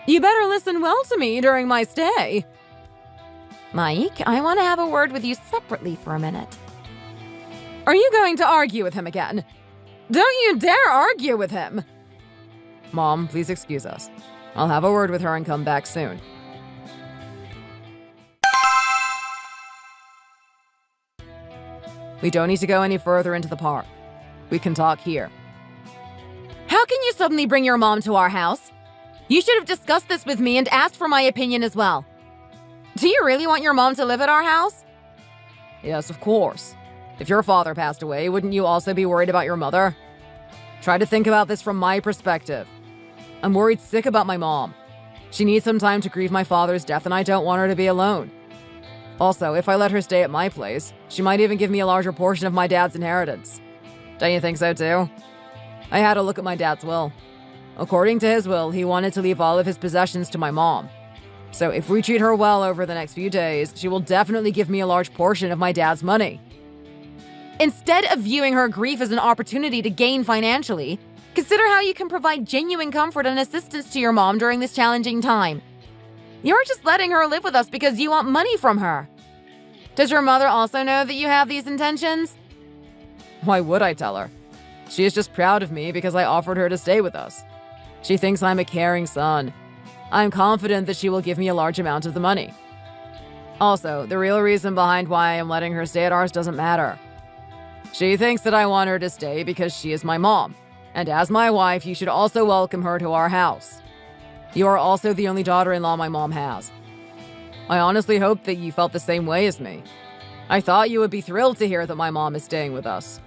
You better listen well to me during my stay. Mike, I want to have a word with you separately for a minute. Are you going to argue with him again? Don't you dare argue with him! Mom, please excuse us. I'll have a word with her and come back soon. We don't need to go any further into the park. We can talk here. How can you suddenly bring your mom to our house? You should have discussed this with me and asked for my opinion as well. Do you really want your mom to live at our house? Yes, of course. If your father passed away, wouldn't you also be worried about your mother? Try to think about this from my perspective. I'm worried sick about my mom. She needs some time to grieve my father's death and I don't want her to be alone. Also, if I let her stay at my place, she might even give me a larger portion of my dad's inheritance. Don't you think so too? I had a look at my dad's will. According to his will, he wanted to leave all of his possessions to my mom. So if we treat her well over the next few days, she will definitely give me a large portion of my dad's money. Instead of viewing her grief as an opportunity to gain financially, consider how you can provide genuine comfort and assistance to your mom during this challenging time. You're just letting her live with us because you want money from her. Does your mother also know that you have these intentions? Why would I tell her? She is just proud of me because I offered her to stay with us. She thinks I'm a caring son. I'm confident that she will give me a large amount of the money. Also, the real reason behind why I am letting her stay at ours doesn't matter. She thinks that I want her to stay because she is my mom, and as my wife, you should also welcome her to our house. You are also the only daughter-in-law my mom has. I honestly hope that you felt the same way as me. I thought you would be thrilled to hear that my mom is staying with us.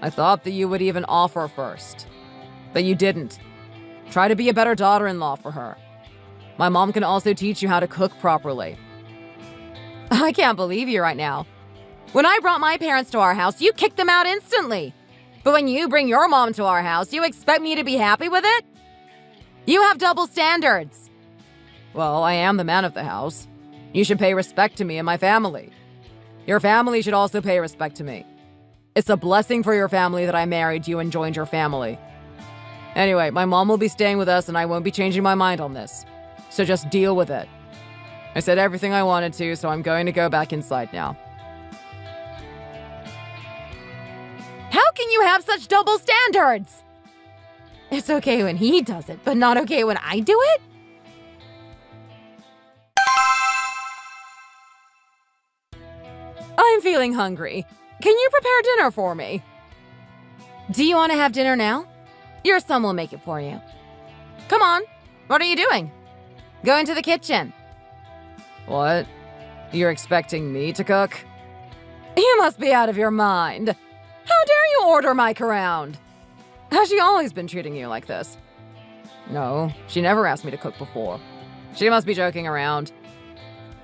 I thought that you would even offer first. But you didn't. Try to be a better daughter-in-law for her. My mom can also teach you how to cook properly. I can't believe you right now. When I brought my parents to our house, you kicked them out instantly. But when you bring your mom to our house, you expect me to be happy with it? You have double standards. Well, I am the man of the house. You should pay respect to me and my family. Your family should also pay respect to me. It's a blessing for your family that I married you and joined your family. Anyway, my mom will be staying with us and I won't be changing my mind on this. So just deal with it. I said everything I wanted to, so I'm going to go back inside now. How can you have such double standards? It's okay when he does it, but not okay when I do it? I'm feeling hungry. Can you prepare dinner for me? Do you want to have dinner now? Your son will make it for you. Come on. What are you doing? Go into the kitchen. What? You're expecting me to cook? You must be out of your mind. How dare you order Mike around? Has she always been treating you like this? No, she never asked me to cook before. She must be joking around.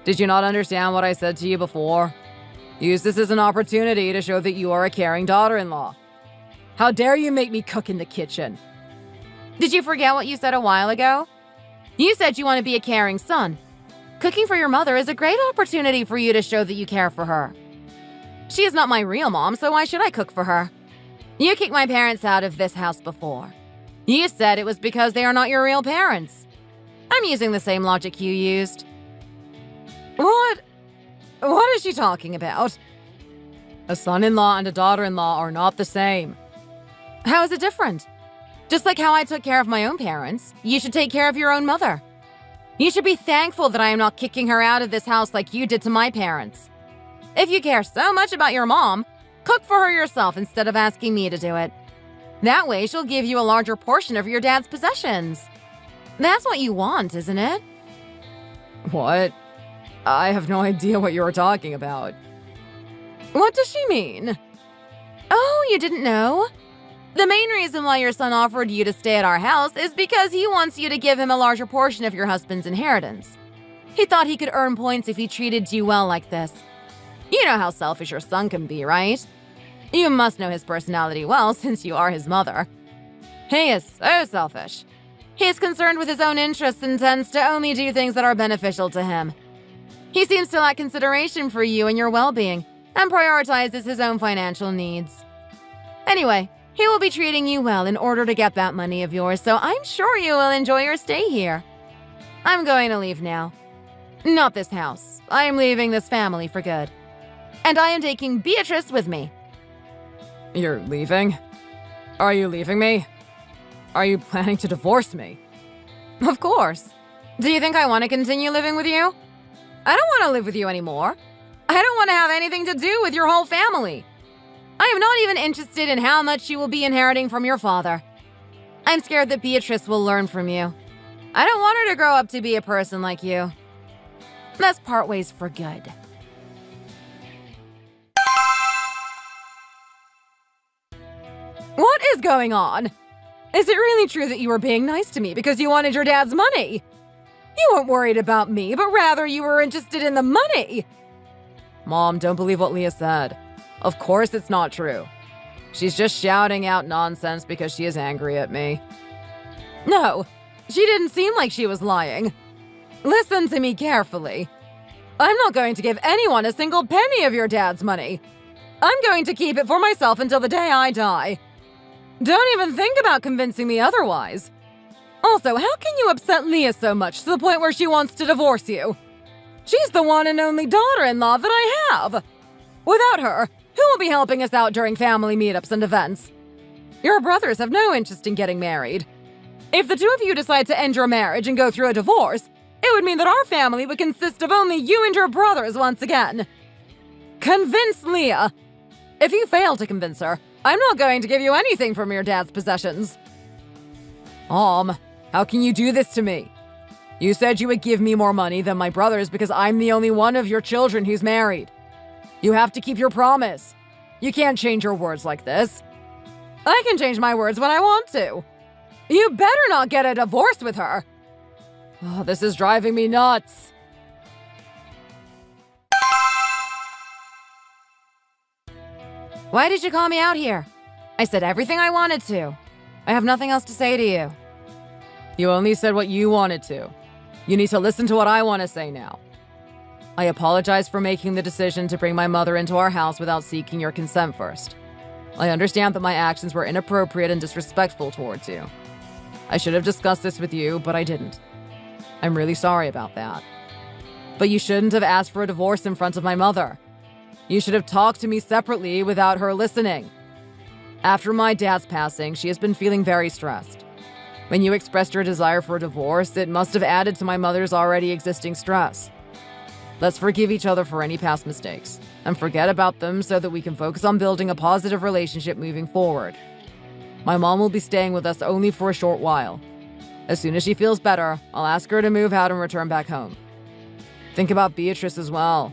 Did you not understand what I said to you before? Use this as an opportunity to show that you are a caring daughter-in-law. How dare you make me cook in the kitchen? Did you forget what you said a while ago? You said you want to be a caring son. Cooking for your mother is a great opportunity for you to show that you care for her. She is not my real mom, so why should I cook for her? You kicked my parents out of this house before. You said it was because they are not your real parents. I'm using the same logic you used. What? What is she talking about? A son-in-law and a daughter-in-law are not the same. How is it different? Just like how I took care of my own parents, you should take care of your own mother. You should be thankful that I am not kicking her out of this house like you did to my parents. If you care so much about your mom, cook for her yourself instead of asking me to do it. That way, she'll give you a larger portion of your dad's possessions. That's what you want, isn't it? What? I have no idea what you are talking about. What does she mean? Oh, you didn't know? The main reason why your son offered you to stay at our house is because he wants you to give him a larger portion of your husband's inheritance. He thought he could earn points if he treated you well like this. You know how selfish your son can be, right? You must know his personality well since you are his mother. He is so selfish. He is concerned with his own interests and tends to only do things that are beneficial to him. He seems to lack consideration for you and your well-being and prioritizes his own financial needs. Anyway, he will be treating you well in order to get that money of yours, so I'm sure you will enjoy your stay here. I'm going to leave now. Not this house. I am leaving this family for good. And I am taking Beatrice with me. You're leaving? Are you leaving me? Are you planning to divorce me? Of course. Do you think I want to continue living with you? I don't want to live with you anymore. I don't want to have anything to do with your whole family. I am not even interested in how much you will be inheriting from your father. I'm scared that Beatrice will learn from you. I don't want her to grow up to be a person like you. Let's part ways for good. What is going on? Is it really true that you were being nice to me because you wanted your dad's money? You weren't worried about me, but rather you were interested in the money. Mom, don't believe what Leah said. Of course it's not true. She's just shouting out nonsense because she is angry at me. No, she didn't seem like she was lying. Listen to me carefully. I'm not going to give anyone a single penny of your dad's money. I'm going to keep it for myself until the day I die. Don't even think about convincing me otherwise. Also, how can you upset Leah so much to the point where she wants to divorce you? She's the one and only daughter-in-law that I have. Without her, who will be helping us out during family meetups and events? Your brothers have no interest in getting married. If the two of you decide to end your marriage and go through a divorce, it would mean that our family would consist of only you and your brothers once again. Convince Leah. If you fail to convince her, I'm not going to give you anything from your dad's possessions. Mom, how can you do this to me? You said you would give me more money than my brothers because I'm the only one of your children who's married. You have to keep your promise. You can't change your words like this. I can change my words when I want to. You better not get a divorce with her. Oh, this is driving me nuts. Why did you call me out here? I said everything I wanted to. I have nothing else to say to you. You only said what you wanted to. You need to listen to what I want to say now. I apologize for making the decision to bring my mother into our house without seeking your consent first. I understand that my actions were inappropriate and disrespectful towards you. I should have discussed this with you, but I didn't. I'm really sorry about that. But you shouldn't have asked for a divorce in front of my mother. You should have talked to me separately without her listening. After my dad's passing, she has been feeling very stressed. When you expressed your desire for a divorce, it must have added to my mother's already existing stress. Let's forgive each other for any past mistakes, and forget about them so that we can focus on building a positive relationship moving forward. My mom will be staying with us only for a short while. As soon as she feels better, I'll ask her to move out and return back home. Think about Beatrice as well.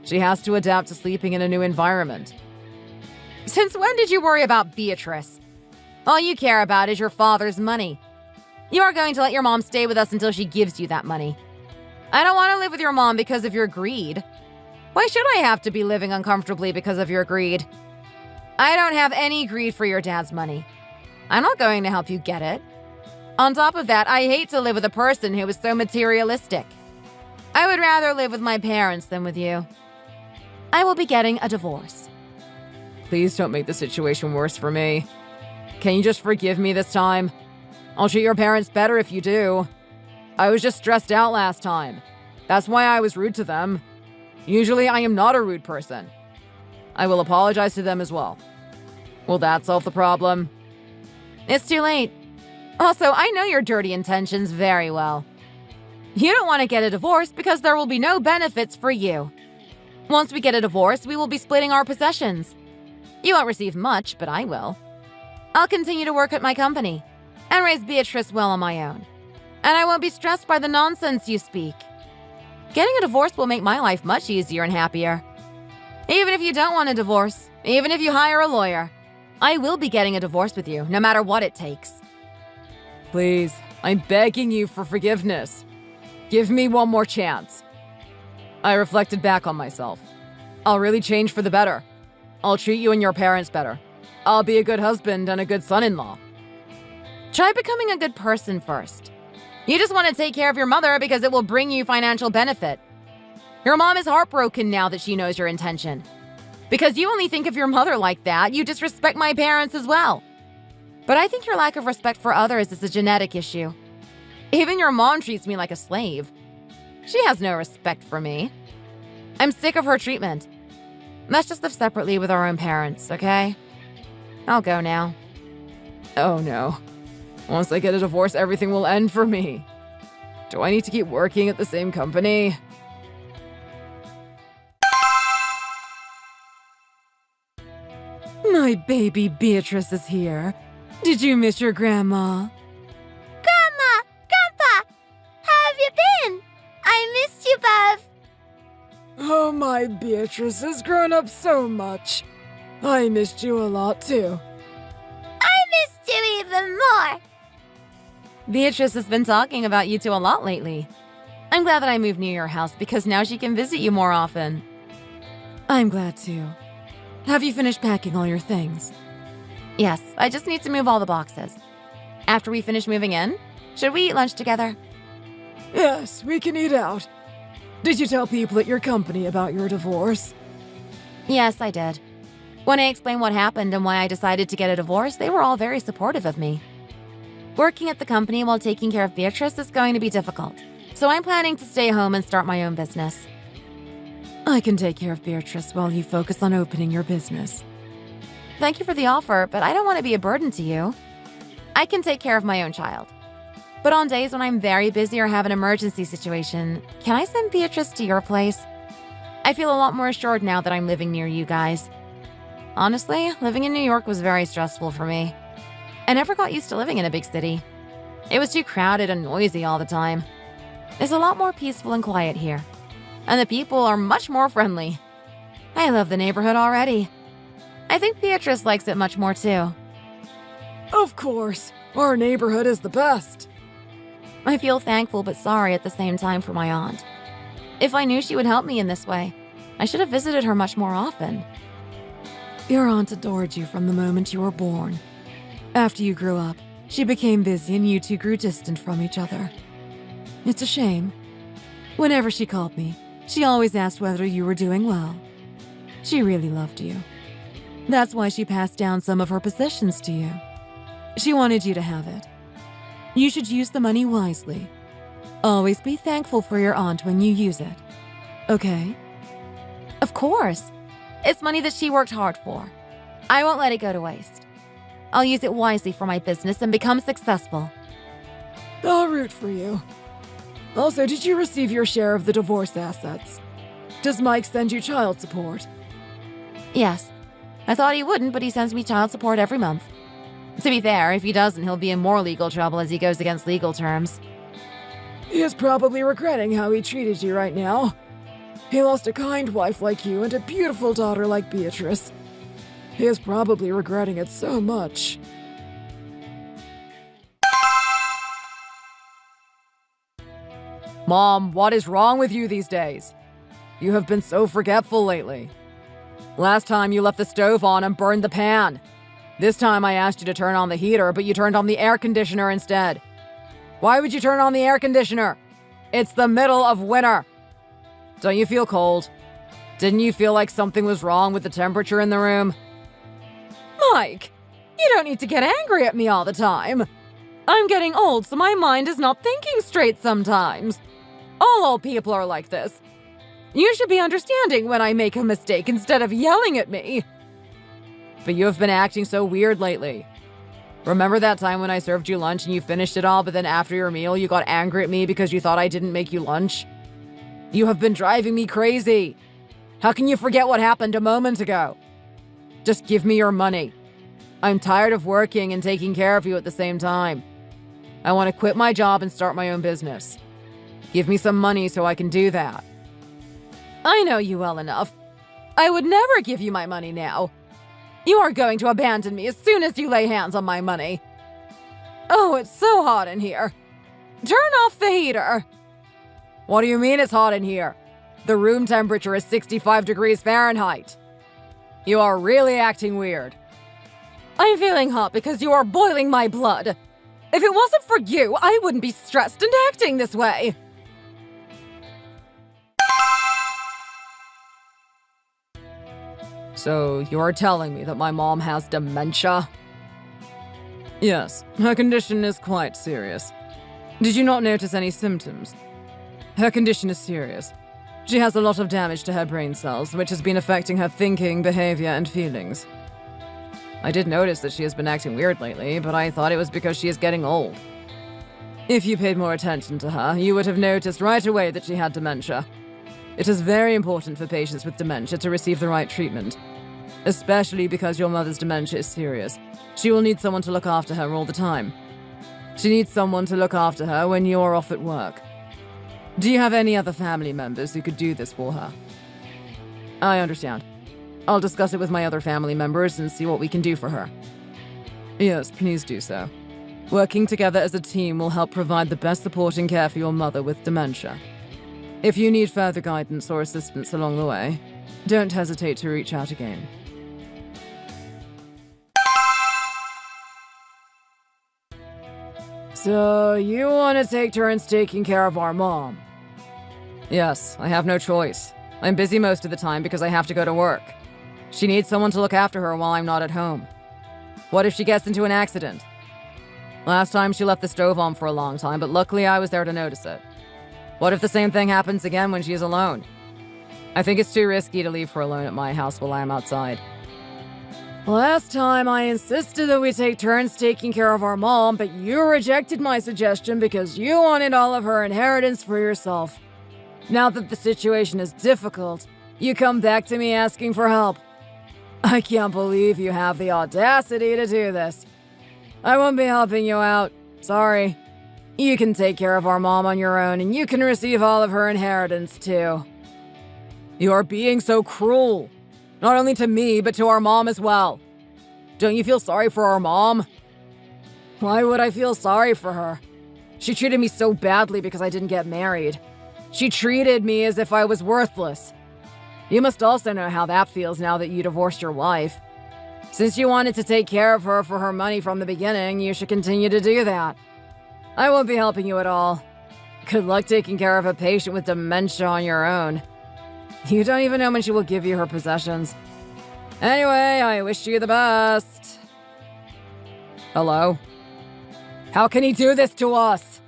She has to adapt to sleeping in a new environment. Since when did you worry about Beatrice? All you care about is your father's money. You are going to let your mom stay with us until she gives you that money. I don't want to live with your mom because of your greed. Why should I have to be living uncomfortably because of your greed? I don't have any greed for your dad's money. I'm not going to help you get it. On top of that, I hate to live with a person who is so materialistic. I would rather live with my parents than with you. I will be getting a divorce. Please don't make the situation worse for me. Can you just forgive me this time? I'll treat your parents better if you do. I was just stressed out last time. That's why I was rude to them. Usually I am not a rude person. I will apologize to them as well. Will that solve the problem? It's too late. Also, I know your dirty intentions very well. You don't want to get a divorce because there will be no benefits for you. Once we get a divorce, we will be splitting our possessions. You won't receive much, but I will. I'll continue to work at my company and raise Beatrice well on my own. And I won't be stressed by the nonsense you speak. Getting a divorce will make my life much easier and happier. Even if you don't want a divorce, even if you hire a lawyer, I will be getting a divorce with you, no matter what it takes. Please, I'm begging you for forgiveness. Give me one more chance. I reflected back on myself. I'll really change for the better. I'll treat you and your parents better. I'll be a good husband and a good son-in-law. Try becoming a good person first. You just want to take care of your mother because it will bring you financial benefit. Your mom is heartbroken now that she knows your intention. Because you only think of your mother like that, you disrespect my parents as well. But I think your lack of respect for others is a genetic issue. Even your mom treats me like a slave. She has no respect for me. I'm sick of her treatment. Let's just live separately with our own parents, okay? I'll go now. Oh no. Once I get a divorce, everything will end for me. Do I need to keep working at the same company? My baby Beatrice is here. Did you miss your grandma? Grandma! Grandpa! How have you been? I missed you both. Oh, my Beatrice has grown up so much. I missed you a lot, too. I missed you even more. Beatrice has been talking about you two a lot lately. I'm glad that I moved near your house because now she can visit you more often. I'm glad to. Have you finished packing all your things? Yes, I just need to move all the boxes. After we finish moving in, should we eat lunch together? Yes, we can eat out. Did you tell people at your company about your divorce? Yes, I did. When I explained what happened and why I decided to get a divorce, they were all very supportive of me. Working at the company while taking care of Beatrice is going to be difficult, so I'm planning to stay home and start my own business. I can take care of Beatrice while you focus on opening your business. Thank you for the offer, but I don't want to be a burden to you. I can take care of my own child. But on days when I'm very busy or have an emergency situation, can I send Beatrice to your place? I feel a lot more assured now that I'm living near you guys. Honestly, living in New York was very stressful for me. I never got used to living in a big city. It was too crowded and noisy all the time. It's a lot more peaceful and quiet here. And the people are much more friendly. I love the neighborhood already. I think Beatrice likes it much more too. Of course. Our neighborhood is the best. I feel thankful but sorry at the same time for my aunt. If I knew she would help me in this way, I should have visited her much more often. Your aunt adored you from the moment you were born. After you grew up, she became busy and you two grew distant from each other. It's a shame. Whenever she called me, she always asked whether you were doing well. She really loved you. That's why she passed down some of her possessions to you. She wanted you to have it. You should use the money wisely. Always be thankful for your aunt when you use it. Okay? Of course. It's money that she worked hard for. I won't let it go to waste. I'll use it wisely for my business and become successful. I'll root for you. Also, did you receive your share of the divorce assets? Does Mike send you child support? Yes. I thought he wouldn't, but he sends me child support every month. To be fair, if he doesn't, he'll be in more legal trouble as he goes against legal terms. He is probably regretting how he treated you right now. He lost a kind wife like you and a beautiful daughter like Beatrice. He is probably regretting it so much. Mom, what is wrong with you these days? You have been so forgetful lately. Last time you left the stove on and burned the pan. This time I asked you to turn on the heater, but you turned on the air conditioner instead. Why would you turn on the air conditioner? It's the middle of winter. Don't you feel cold? Didn't you feel like something was wrong with the temperature in the room? Mike, you don't need to get angry at me all the time. I'm getting old, so my mind is not thinking straight sometimes. All old people are like this. You should be understanding when I make a mistake instead of yelling at me. But you have been acting so weird lately. Remember that time when I served you lunch and you finished it all, but then after your meal you got angry at me because you thought I didn't make you lunch? You have been driving me crazy. How can you forget what happened a moment ago? Just give me your money. I'm tired of working and taking care of you at the same time. I want to quit my job and start my own business. Give me some money so I can do that. I know you well enough. I would never give you my money now. You are going to abandon me as soon as you lay hands on my money. Oh, it's so hot in here. Turn off the heater. What do you mean it's hot in here? The room temperature is 65 degrees Fahrenheit. You are really acting weird. I'm feeling hot because you are boiling my blood. If it wasn't for you, I wouldn't be stressed and acting this way. So, you're telling me that my mom has dementia? Yes, her condition is quite serious. Did you not notice any symptoms? Her condition is serious. She has a lot of damage to her brain cells, which has been affecting her thinking, behavior, and feelings. I did notice that she has been acting weird lately, but I thought it was because she is getting old. If you paid more attention to her, you would have noticed right away that she had dementia. It is very important for patients with dementia to receive the right treatment, especially because your mother's dementia is serious. She will need someone to look after her all the time. She needs someone to look after her when you're off at work. Do you have any other family members who could do this for her? I understand. I'll discuss it with my other family members and see what we can do for her. Yes, please do so. Working together as a team will help provide the best support and care for your mother with dementia. If you need further guidance or assistance along the way, Don't hesitate to reach out again. So, you want to take turns taking care of our mom? Yes, I have no choice. I'm busy most of the time because I have to go to work. She needs someone to look after her while I'm not at home. What if she gets into an accident? Last time she left the stove on for a long time, but luckily I was there to notice it. What if the same thing happens again when she's alone? I think it's too risky to leave her alone at my house while I'm outside. Last time I insisted that we take turns taking care of our mom, but you rejected my suggestion because you wanted all of her inheritance for yourself. Now that the situation is difficult, you come back to me asking for help. I can't believe you have the audacity to do this. I won't be helping you out. Sorry. You can take care of our mom on your own, and you can receive all of her inheritance, too. You are being so cruel. Not only to me, but to our mom as well. Don't you feel sorry for our mom? Why would I feel sorry for her? She treated me so badly because I didn't get married. She treated me as if I was worthless. You must also know how that feels now that you divorced your wife. Since you wanted to take care of her for her money from the beginning, you should continue to do that. I won't be helping you at all. Good luck taking care of a patient with dementia on your own. You don't even know when she will give you her possessions. Anyway, I wish you the best. Hello? How can he do this to us?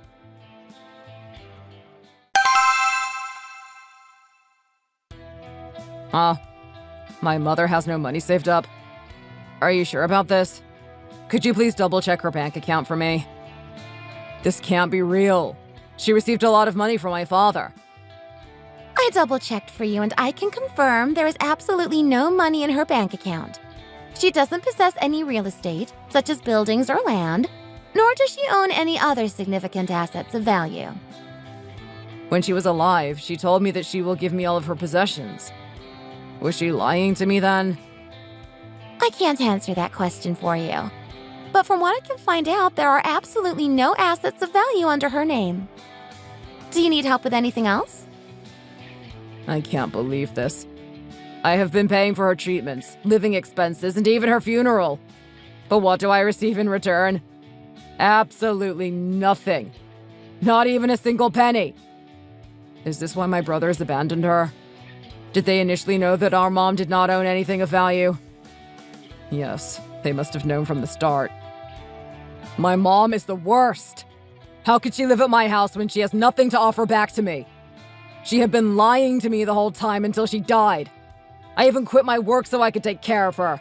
My mother has no money saved up. Are you sure about this? Could you please double-check her bank account for me? This can't be real. She received a lot of money from my father. I double-checked for you, and I can confirm there is absolutely no money in her bank account. She doesn't possess any real estate, such as buildings or land, nor does she own any other significant assets of value. When she was alive, she told me that she will give me all of her possessions. Was she lying to me then? I can't answer that question for you. But from what I can find out, there are absolutely no assets of value under her name. Do you need help with anything else? I can't believe this. I have been paying for her treatments, living expenses, and even her funeral. But what do I receive in return? Absolutely nothing. Not even a single penny. Is this why my brothers abandoned her? Did they initially know that our mom did not own anything of value? Yes, they must have known from the start. My mom is the worst. How could she live at my house when she has nothing to offer back to me? She had been lying to me the whole time until she died. I even quit my work so I could take care of her.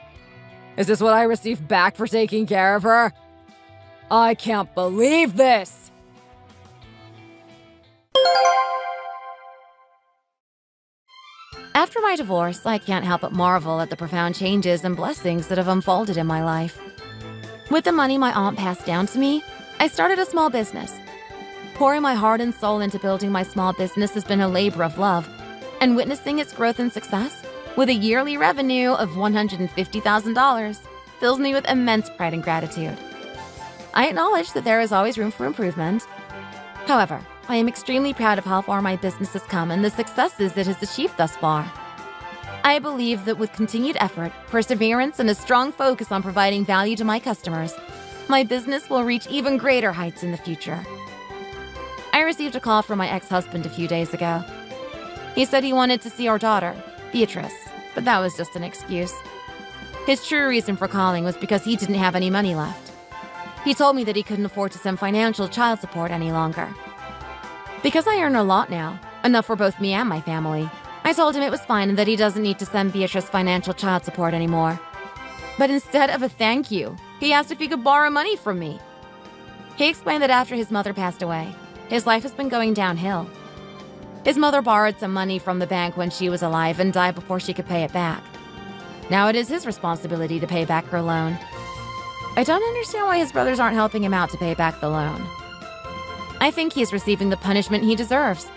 Is this what I receive back for taking care of her? I can't believe this! After my divorce, I can't help but marvel at the profound changes and blessings that have unfolded in my life. With the money my aunt passed down to me, I started a small business. Pouring my heart and soul into building my small business has been a labor of love, and witnessing its growth and success, with a yearly revenue of $150,000, fills me with immense pride and gratitude. I acknowledge that there is always room for improvement. However, I am extremely proud of how far my business has come and the successes it has achieved thus far. I believe that with continued effort, perseverance, and a strong focus on providing value to my customers, my business will reach even greater heights in the future. I received a call from my ex-husband a few days ago. He said he wanted to see our daughter, Beatrice, but that was just an excuse. His true reason for calling was because he didn't have any money left. He told me that he couldn't afford to send financial child support any longer. Because I earn a lot now, enough for both me and my family, I told him it was fine and that he doesn't need to send Beatrice financial child support anymore. But instead of a thank you, he asked if he could borrow money from me. He explained that after his mother passed away, his life has been going downhill. His mother borrowed some money from the bank when she was alive and died before she could pay it back. Now it is his responsibility to pay back her loan. I don't understand why his brothers aren't helping him out to pay back the loan. I think he is receiving the punishment he deserves.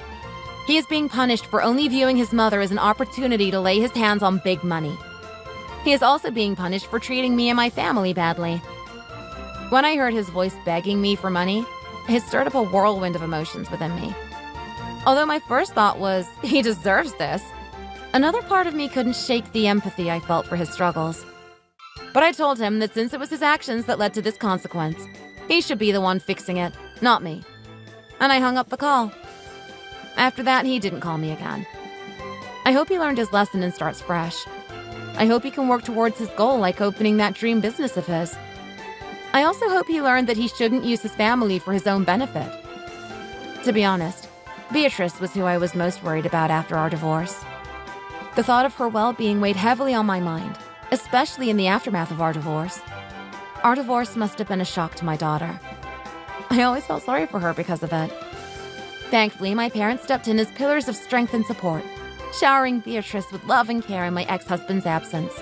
He is being punished for only viewing his mother as an opportunity to lay his hands on big money. He is also being punished for treating me and my family badly. When I heard his voice begging me for money, it stirred up a whirlwind of emotions within me. Although my first thought was, he deserves this, Another part of me couldn't shake the empathy I felt for his struggles. But I told him that since it was his actions that led to this consequence, he should be the one fixing it, not me. And I hung up the call. After that, he didn't call me again. I hope he learned his lesson and starts fresh. I hope he can work towards his goal, like opening that dream business of his. I also hope he learned that he shouldn't use his family for his own benefit. To be honest, Beatrice was who I was most worried about after our divorce. The thought of her well-being weighed heavily on my mind, especially in the aftermath of our divorce. Our divorce must have been a shock to my daughter. I always felt sorry for her because of it. Thankfully, my parents stepped in as pillars of strength and support, showering Beatrice with love and care in my ex-husband's absence.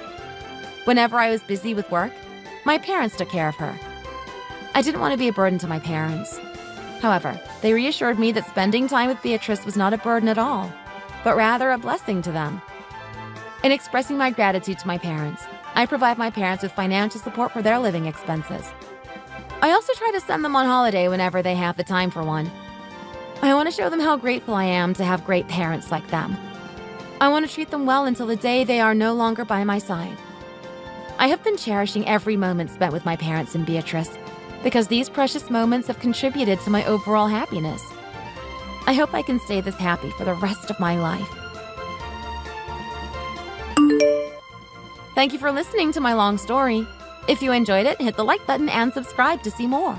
Whenever I was busy with work, my parents took care of her. I didn't want to be a burden to my parents. However, they reassured me that spending time with Beatrice was not a burden at all, but rather a blessing to them. In expressing my gratitude to my parents, I provide my parents with financial support for their living expenses. I also try to send them on holiday whenever they have the time for one. I want to show them how grateful I am to have great parents like them. I want to treat them well until the day they are no longer by my side. I have been cherishing every moment spent with my parents and Beatrice, because these precious moments have contributed to my overall happiness. I hope I can stay this happy for the rest of my life. Thank you for listening to my long story. If you enjoyed it, hit the like button and subscribe to see more.